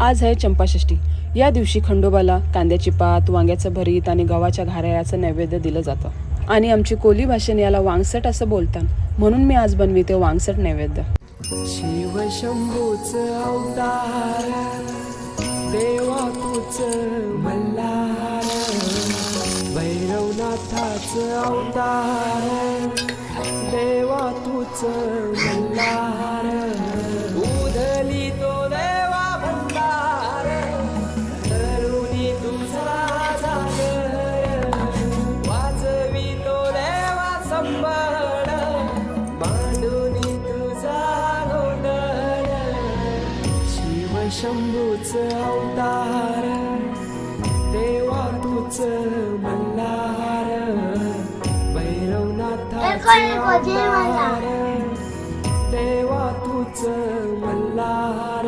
आज आहे चंपाषष्ठी। या दिवशी खंडोबाला कांद्याची पात, वांग्याचं भरीत आणि गव्हाच्या घाऱ्याचं नैवेद्य दिलं जातं आणि आमची कोली भाषेने याला वांगसट असं बोलतात। म्हणून मी आज बनविते वांगसट नैवेद्य। शिव शंभूच अवतार देवा तूच मल्हार, भैरवनाथाच अवतार देवा तूच मल्हार, उधली तो देवा भंडार तरुणी तुझा जागर, वाजवी तो देवा संबळ मांडुनी तुझा गोंधळ, शिव शंभूच अवतार देवा तूच मल्हार, भैरवनाथाच अवतार देवा तूच मल्हार।